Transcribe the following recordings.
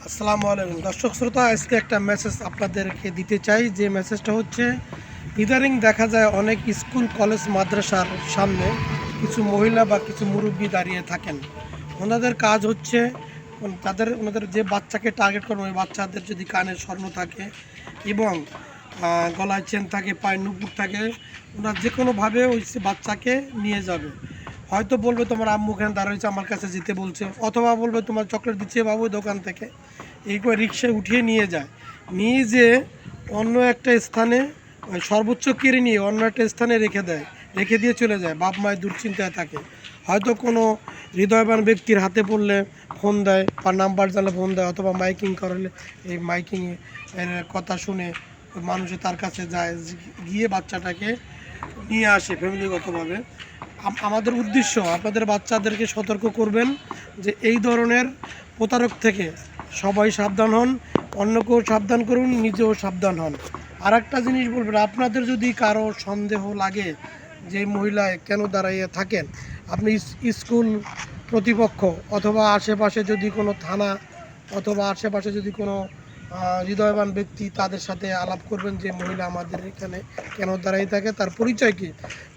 আসসালামু আলাইকুম দর্শক শ্রোতা, আজকে একটা মেসেজ আপনাদেরকে দিতে চাই। যে মেসেজটা হচ্ছে, ইদানিং দেখা যায় অনেক স্কুল কলেজ মাদ্রাসার সামনে কিছু মহিলা বা কিছু মুরব্বি দাঁড়িয়ে থাকেন। ওনাদের কাজ হচ্ছে ওনাদের যে বাচ্চাকে টার্গেট করবেন, ওই বাচ্চাদের যদি কানের স্বর্ণ থাকে এবং গলায় চেন থাকে, পায়ের নুপুর থাকে, ওনার যে কোনোভাবে ওই বাচ্চাকে নিয়ে যাবে। হয়তো বলবে তোমার আম্মু এখানে দাঁড়িয়েছে, আমার কাছে যেতে বলছে, অথবা বলবে তোমার চকলেট দিচ্ছে বাবু দোকান থেকে। এই করে রিক্সায় উঠিয়ে নিয়ে যায়, নিয়ে যে অন্য একটা স্থানে সর্বোচ্চ কেড়ে নিয়ে অন্য একটা স্থানে রেখে দেয়, রেখে দিয়ে চলে যায়। বাপ মায়ের দুশ্চিন্তায় থাকে। হয়তো কোনো হৃদয়বান ব্যক্তির হাতে পড়লে ফোন দেয় বা নাম্বার জানলে ফোন দেয়, অথবা মাইকিং করলে এই মাইকিংয়ে কথা শুনে মানুষে তার কাছে যায়, গিয়ে বাচ্চাটাকে নিয়ে আসে ফ্যামিলিগতভাবে। আমাদের উদ্দেশ্য আপনাদের বাচ্চাদেরকে সতর্ক করবেন যে এই ধরনের প্রতারক থেকে সবাই সাবধান হন, অন্যকেও সাবধান করুন, নিজেও সাবধান হন। আর একটা জিনিস বলবেন, আপনাদের যদি কারো সন্দেহ লাগে যে মহিলায় কেন দাঁড়াইয়ে থাকেন, আপনি স্কুল প্রতিপক্ষ অথবা আশেপাশে যদি কোনো থানা অথবা আশেপাশে যদি কোনো হৃদয়বান ব্যক্তি, তাদের সাথে আলাপ করবেন যে মহিলা আমাদের এখানে কেন দাঁড়িয়ে থাকে, তার পরিচয় কী,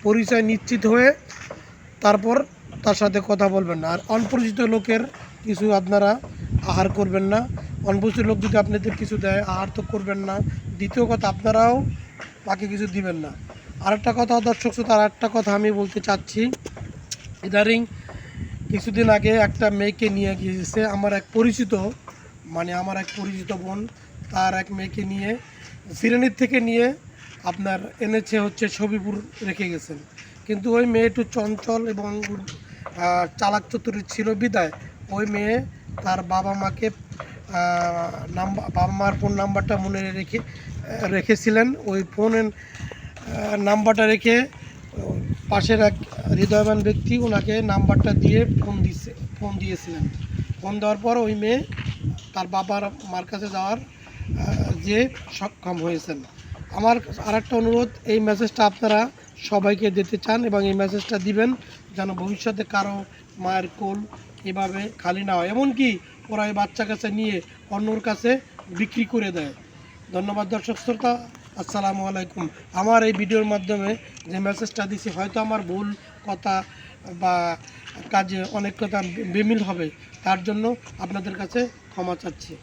পরিচয় নিশ্চিত হয়ে তারপর তার সাথে কথা বলবেন না। আর অপরিচিত লোকের কিছু আপনারা আহার করবেন না। অপরিচিত লোক যদি আপনাদের কিছু দেয়, আহার তো করবেন না। দ্বিতীয় কথা, আপনারাও বাকি কিছু দিবেন না। আরেকটা কথা দর্শক শ্রোতা, আরেকটা কথা আমি বলতে চাচ্ছি। ইদারিং কিছুদিন আগে একটা মেয়েকে নিয়ে গিয়েছে আমার এক পরিচিত বোন, তার এক মেয়েকে নিয়ে সিরানির থেকে নিয়ে আপনার এনেছে হচ্ছে ছবিপুর রেখে গেছেন। কিন্তু ওই মেয়ে একটু চঞ্চল এবং চালাক চতুরী ছিল বিদায় ওই মেয়ে তার বাবা মাকে বাবা মার ফোন নাম্বারটা মনে রেখেছিলেন। ওই ফোনের নাম্বারটা রেখে পাশের এক হৃদয়বান ব্যক্তি ওনাকে নাম্বারটা দিয়ে ফোন দিয়েছিলেন। ফোন দেওয়ার পর ওই মেয়ে তার বাবার মার কাছে যাওয়ার যে সক্ষম হয়েছেন। আমার আরেকটা অনুরোধ, এই মেসেজটা আপনারা সবাইকে দিতে চান এবং এই মেসেজটা দিবেন যেন ভবিষ্যতে কারো মায়ের কোল এভাবে খালি না হয়, এমনকি ওরা এই বাচ্চা কাছে নিয়ে অন্যর কাছে বিক্রি করে দেয়। ধন্যবাদ দর্শক শ্রোতা, আসসালামু আলাইকুম। আমার এই ভিডিওর মাধ্যমে যে মেসেজটা দিছি, হয়তো আমার ভুল কথা বা কাজে অনেক কথা বেমিল হবে, তার জন্য আপনাদের কাছে ক্ষমা চাচ্ছি।